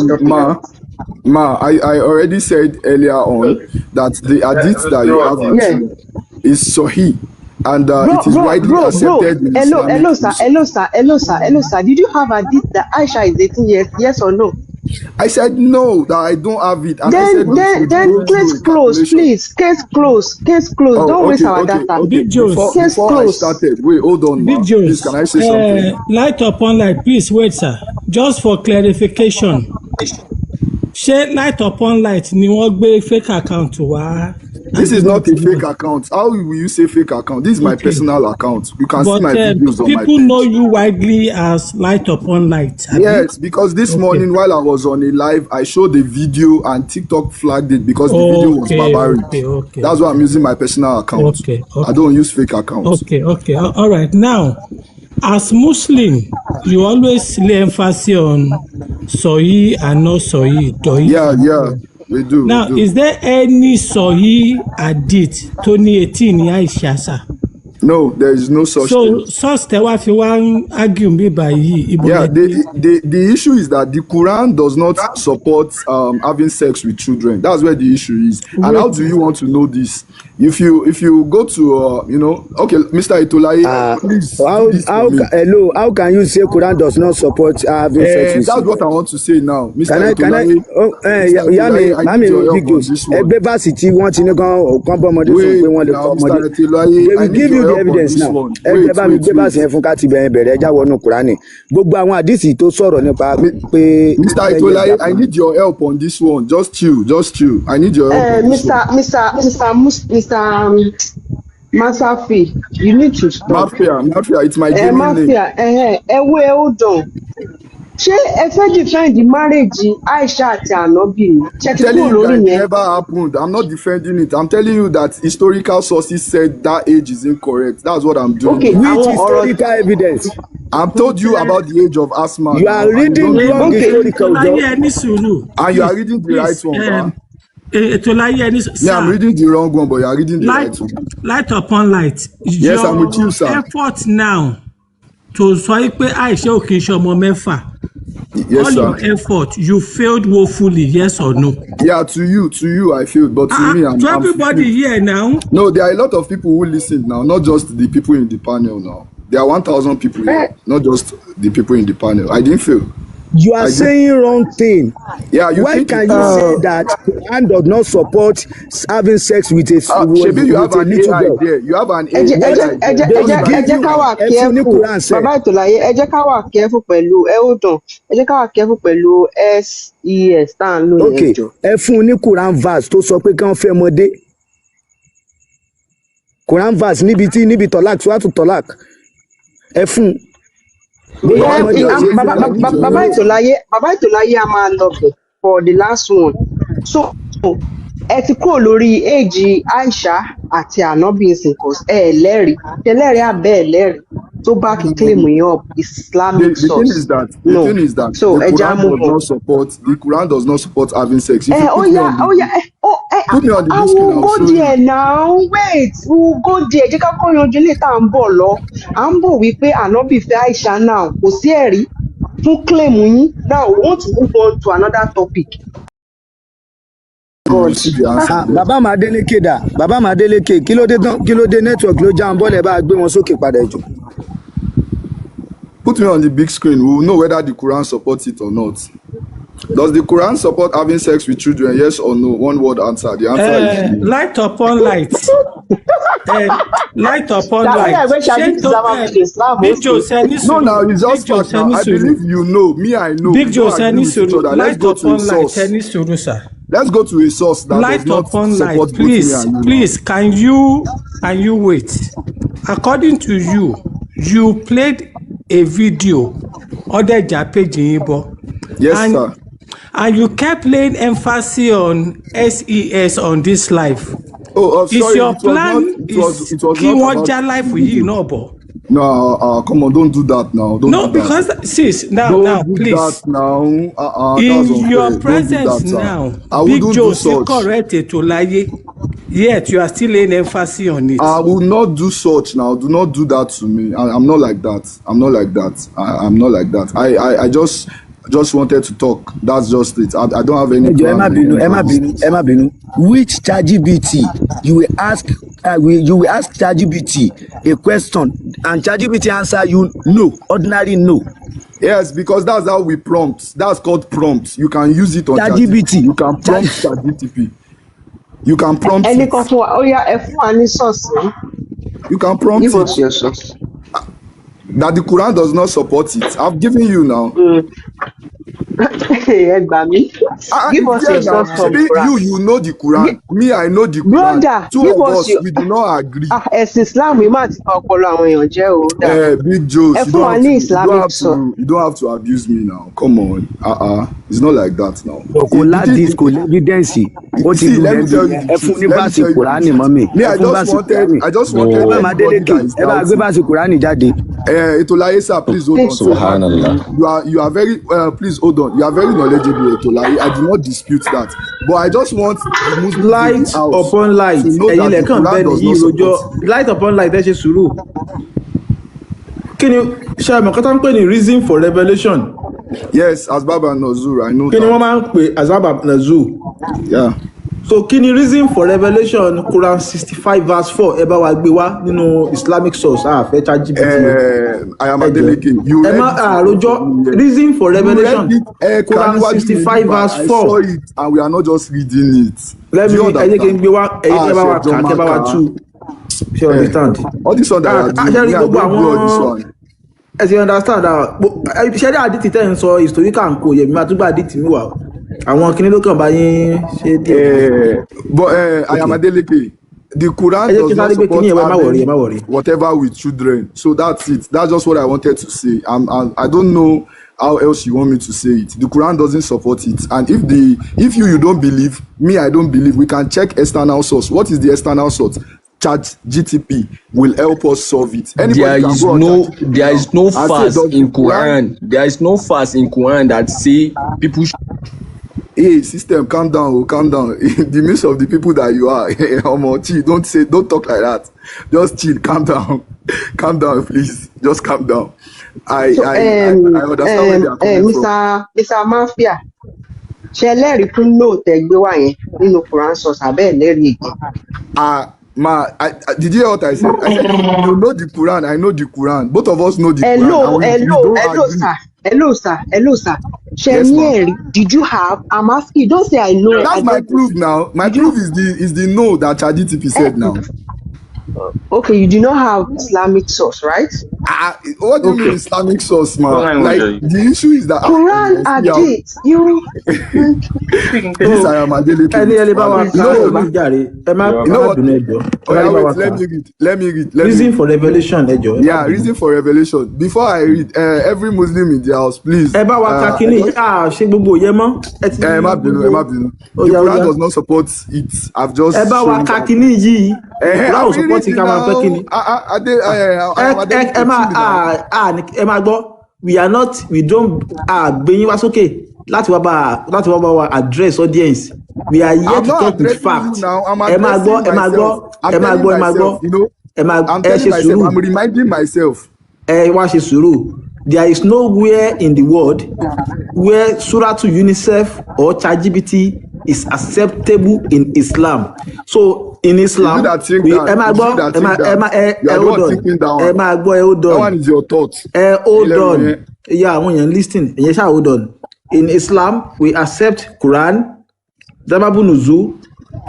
I already said earlier on that the hadith that you have with you is Sahih, and it is widely accepted in Islamic. Hello, sir. Did you have hadith that Aisha is 18 years? Yes or no? I said no, that I don't have it. And then case close, please. Case close. Oh, don't waste our data. Before I started, wait, hold on. Please, can I say something? Light upon light, please wait, sir. Just for clarification. Ṣé light upon light ni wọ́n gbé fake account wá? This is not a fake account. How will you say fake account? This is my personal account. You can see my videos on my page. People know you widely as light upon light. Yes, because this morning while I was on a live, I showed the video and TikTok flagged it because the video was barbaric. That's why I'm using my personal account. I don't use fake accounts. Okay. All right. Now, as Muslim, you always lay emphasis on Sahih and not Sahih. Yeah. We do. Now, is there any Sahih hadith tó ní 18 ní Aisha, sir? No, there is no such thing. So, source tẹ́ wá fi wá argue me by Yeah, the issue is that the Quran does not support having sex with children. That's where the issue is. And how do you want to know this? If you go to okay, Mr. Itolaye, please. How can you say Quran does not support having sex with children? That's what I want to say now, Mr. Itolaye. They will give you the evidence now. Mr. Itolaye, I need your help on this one. Just chill. I need your help. Mr. Marphia, you need to stop. Marphia, it's my genuine name. Marphia, hold on. ṣé ẹ fẹ́ defend the marriage Aisha àti Ànábì ni ṣé ti Telling kúrò you that lórí it yẹn. never happened. I'm not defending it. I'm telling you that historical sources said that age is incorrect. That's what I'm doing. Okay, here. Which àwọn ọ̀rọ̀ historical evidence? I've told you about the age of Asma You now, are and you reading don't wrong Okay. historical, Ètòláyé Joe. ẹni sùúrù. and you are reading the right one, ba. Ètòláyé ẹni Me, I'm sir. reading the wrong one, but you are reading the Light, right one. light upon light. Yes, I'm with you, sir. Effort now to sọ pé Aisha ò kì í ṣe ọmọ mẹ́fà. Yes, All sir. your effort, you failed woefully, yes or no? Yeah, to you, I feel, but to me, I'm To everybody here now. No, there are a lot of people who listen now, not just the people in the panel now. There are 1,000 people here, not just the people in the panel. I didn't feel. You are saying wrong thing. Yeah, you Why think can you say that Quran does not support having sex with a, Shebi, you have with a an little AI girl? there. You have an ẹ jẹ́ AI ẹ jẹ́ there. ẹ jẹ́ ká wà careful bàbá Ìtòláyé ẹ jẹ́ ká wà careful pẹ̀lú hold on ẹ jẹ́ ká wà careful pẹ̀lú SES tá à ń lò Okay, yẹn jọ. ẹ fún un ní Quran verse tó sọ pé kí wọ́n fẹ́ ọmọdé. Quran verse níbi tọ́lák swatu tọ́lák ẹ fún un. Bàbá Ìtòláyé a máa lọ bẹ̀ for the last one. So ẹ ti kúrò lórí èjì Aisha àti Ànábì nsìn cause ẹ lẹ́rìí tẹ́lẹ̀rí abẹ́ ẹ̀ lẹ́rìí tó back claim yẹn up Islamic The source. thing is that So the Quran does not support having sex. If you put me on the big screen, I will go there now. Wait, we will go there. Jẹ́ ká kọ́ yanjú ilé tá à ń bọ̀ lọ. À ń bọ̀ wípé Ànábì fẹ́ Aisha now. Kò sí ẹ̀rí fún claim yín. Now we want to move on to another topic. God. Bàbá Màdélékè dà, Bàbá Màdélékè kí ló dé network ló já ń bọ́lẹ̀ bá a gbé wọn sókè padà jù. Put me on the big screen. We will know whether the Quran supports it or not. Does the Quran support having sex with children? Yes or no? One word answer. The answer is light upon light. Light upon light. Big Joe said this. no, now it's just fact. Now. I believe you know. Me, I know. Big Joe said this. Light upon light. Sir. Let's go to a source that light does not upon support light. Please, both can you wait? According to you, you played a video Ọdẹjà page yìnbọn. Yes, sir. And you kept laying emphasis on SES on this life. Oh, is sorry. your plan is kí wọ́n já life yìí náà bọ̀? No, come on, don't do that now. No, because sis, now, please. That now. In your presence now, Big Joe still correct Ètòláyé. Yet you are still laying emphasis on it. I will not do such now. Do not do that to me. I'm not like that. I'm not like that. I'm not like that. I just wanted to talk. That's just it. I don't have any plan. Emma Binu. Which ChatGPT you will ask ChatGPT a question and ChatGPT answer you no, ordinary no. Yes, because that's how we prompt. That's called prompt. You can use it on ChatGPT. You can prompt ChatGPT. You can prompt Ẹni it. kan fún wa, ó yá ẹ fún wa ní sọ́ọ̀sì. You can prompt Give it. us your source. That the Quran does not support it. I've given you now. Ẹ gbà mí. Give us your source from Quran. You know the Quran. Me, I know the Quran. Brother, Two of us, we do not agree. Ẹ̀sìn Islam yìí máa ti fa ọpọlọ àwọn èèyàn jẹ́ o. Big Joe, Ẹ fún wa ní Islamic you don't have to abuse me now. Come on. It's not like that now. Kò ládìs kò lẹ́bídẹ́ǹsì. Ó ti lu ẹ fún ní báàsì Kùránì mọ́mì. Me, I just wanted. Bàbá Màdélékè ẹ bá gbé báàsì Kùránì jáde. Ètòláyé sir, please hold on. Subhanallah. You are very please hold on. You are very knowledgeable, Ètòláyé. I do not dispute that. But I just want the Muslims light upon light. Ẹ̀yin lẹ́kàn bẹ́ẹ̀ ni yìí rojọ́ light upon light ẹ ṣe sùúrù. Kí ni ṣe àmọ̀ kọ́tà ń pè ní reason for revelation? Yes, Asbab and Nuzul, I know. Kí ni wọ́n máa ń pè Asbab Nuzul? Yeah. So kí ni reason for revelation Quran 65 verse 4 ẹ bá wa gbé wá nínú Islamic source fẹ́ ChatGPT. I am Adeleke. Ẹ má àròjọ reason for revelation Quran 65 verse 4. I saw it and we are not just reading it. Let me ẹ̀yẹ́ kí n gbé wá ẹ̀yẹ́ kí ẹ bá wa kà kí ẹ bá wa tú. Ṣé you understand? All this one that I do, Actually, I don't do this one. As you understand ṣẹ́rí àdìtì tẹ́ ń sọ historical nǹkan yẹ̀mí máa tún gbà àdìtì mi wà àwọn kìnìún ló kàn bá yín ṣe díẹ̀. But I am Adeleke. The Quran does not support whatever with children. So that's it. That's just what I wanted to say. I don't know how else you want me to say it? The Quran doesn't support it. And if you don't believe, me, I don't believe, we can check external source. What is the external source? ChatGPT will help us solve it. There is no verse in Quran. There is no verse in Quran that say people should. Hey, system, calm down, calm down. In the midst of the people that you are, don't talk like that. Just chill, calm down, please. Just calm down. I understand where they are coming from. Mr. Marphia, ṣé lẹ́rìí fún note ẹgbẹ́ wa yẹn nínú Quran source abẹ́ lẹ́rìí again? Did you hear what I said? I said, you know the Quran, I know the Quran. Both of us know the Quran. Hello, sir. Yes, did you have? I'm asking you. Don't say I know. That's my proof now. My proof is the no that ChatGPT said now. Okay, you do not have Islamic source, right? What do you mean Islamic source, man? Like the issue is that Quran hadith. You. This I am a delicate. Let me read. Reason for revelation, yeah, reason for revelation. Before I read, every Muslim in the house, please. The Quran does not support it. I've just we don't bring you okay. Láti wá address audience. We are here to talk with facts. I'm reminding myself. There is nowhere in the world where Surah to UNICEF or ChatGPT is acceptable in Islam. So in Islam, hold on. That one is your thought. Hold on. Yeah, when you're listening, hold on. In Islam, we accept Quran, Zababu Nuzul,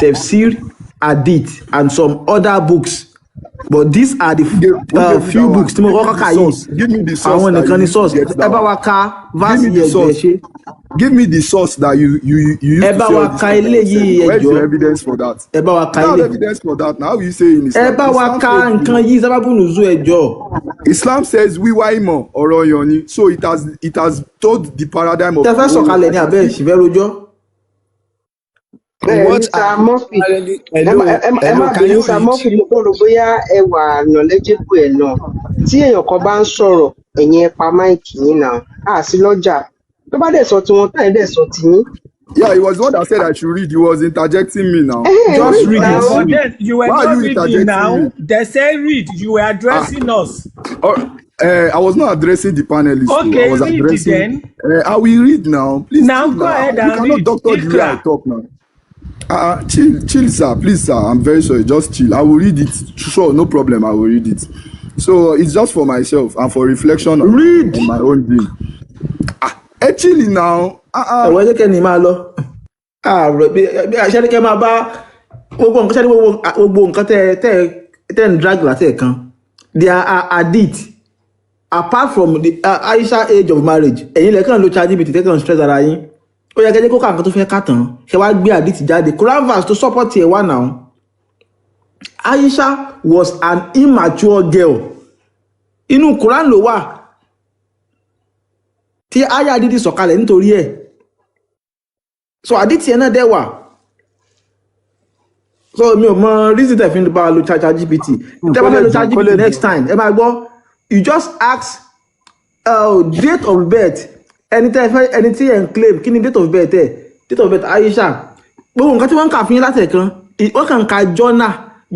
Tafsir, Hadith, and some other books. But these are the few books. Give me the source. Give me the source that you use to say where's the evidence for that? No evidence for that. Now you say in Islam says we were more or yoni. So it has told the paradigm of What Marphia, mo rò bóyá ẹ wà knowledgeable ẹ̀ náà. Tí èèyàn kan bá ń sọ̀rọ̀, ẹ̀yin ẹ pa máìkì yín náà. Sí lọ́jà. Tó bá dẹ̀ sọ tiwọn, táyì dẹ̀ sọ tiyín. Yeah, he was the one that said I should read. He was interjecting me now. Just read it. You were not reading now. They say read. You were addressing us. I was not addressing the panelists. Okay, I was read addressing. it then. I will read now. Please. Now go ahead and read. You cannot doctor the way I talk now. Chill, sir. Please, sir. I'm very sorry. Just chill. I will read it. Sure, no problem. I will read it. So it's just for myself and for reflection on my own dream. Actually, now. There are hadith apart from the Aisha age of marriage. Ó yẹ kẹ́jẹ́ kó kà nǹkan tó fẹ́ ká tán ṣe wá gbé àdìtì jáde Quran verse to support ẹ̀ wá now. Aisha was an immature girl. Inú Quran ló wà tí aya àdìtì sọ̀kalẹ̀ nítorí ẹ̀. So àdìtì ẹ̀ náà dẹ̀ wà. So mi ò mọ reason tẹ̀ fi ń bá lo ChatGPT. Tẹ́ bá fẹ́ lo ChatGPT next time ẹ máa gbọ́ you just ask date of birth. Ẹni tí ẹ̀ ń claim kí ni date of birth Aisha gbogbo nǹkan tí wọ́n ń kà fún yín láti ẹ̀kan wọ́n kàn ń ka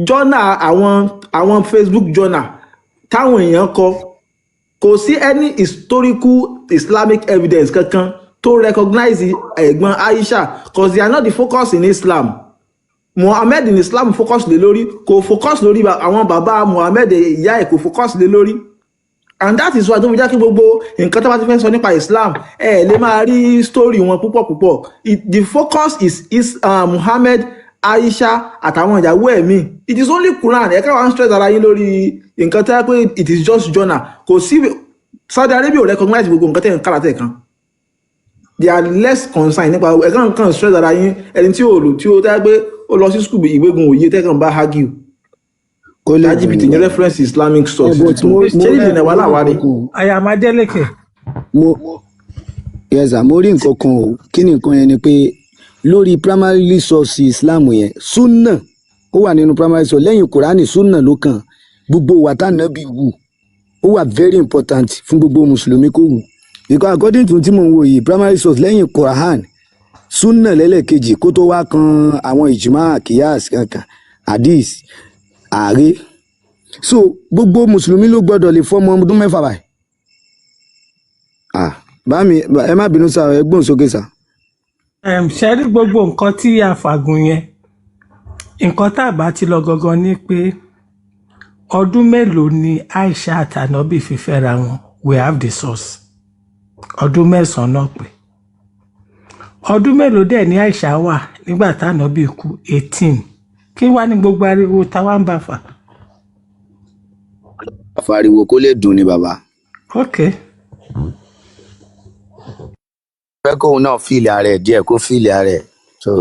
journal àwọn Facebook journal táwọn èèyàn kò sí any historical Islamic evidence kankan tó recognize ẹ̀gbọ́n Aisha because they are not the focus in Islam. Muhammad in Islam focus lé lórí kò focus lórí àwọn bàbá Muhammad ìyá ẹ̀ kò focus lé lórí. And that is why tó fi jẹ́ kí gbogbo nǹkan tó bá ti fẹ́ sọ nípa Islam lè máa rí story wọn púpọ̀. The focus is Muhammad, Aisha àtàwọn ìyàwó ẹ̀mí. It is only Quran ẹ̀ka wà ń stress ara yín lórí nǹkan tẹ́ pé it is just journal. Kò sí Saudi Arabia ò recognize gbogbo nǹkan tẹ́ ń kára tẹ̀ kan. They are less concerned nípa ẹ̀ka nǹkan stress ara yín ẹni tí ó tẹ́ pé ó lọ sí school ìwégun òye tẹ́ kàn bá argue. ChatGPT ní reference Islamic source. I am Adeleke. yes sir, mo rí nǹkan kan o, kí ni nǹkan yẹn ni pé lórí primary source Islam yẹn sunna ó wà nínú primary source, lẹ́yìn Kùránì sunna ló kàn. Gbogbo wa tá nàbí wù ó wà very important fún gbogbo mùsùlùmí kó wù, because according to tí mo ń wò yìí primary source lẹ́yìn Quran sunna lẹ́lẹ́kejì kó tó wá kan àwọn ìjìmá kìyàs kankan hadith ààrẹ. So gbogbo mùsùlùmí ló gbọ́dọ̀ lè fọmọ ọdún mẹ́fà báyìí. Bá mi ẹ má bínú sá, ẹ gbóhùn sókè sá. ṣe rí gbogbo nǹkan tí a fàgùn yẹn, nǹkan tá a bá ti lọ gangan ni pé ọdún mélòó ni Aisha àti Ànábì fi fẹ́ra wọn, we have the source. Ọdún 9 náà pé ọdún mélòó dẹ̀ ni Aisha wà nígbà tá Ànábì kú 18. Kí wá ní gbogbo ariwo táwa ń bá fà? Àfàriwo kó lè dùn ni bàbá. Okay. Fẹ́ kóun náà fíìlì ara ẹ̀ díẹ̀ kó fíìlì ara ẹ̀. So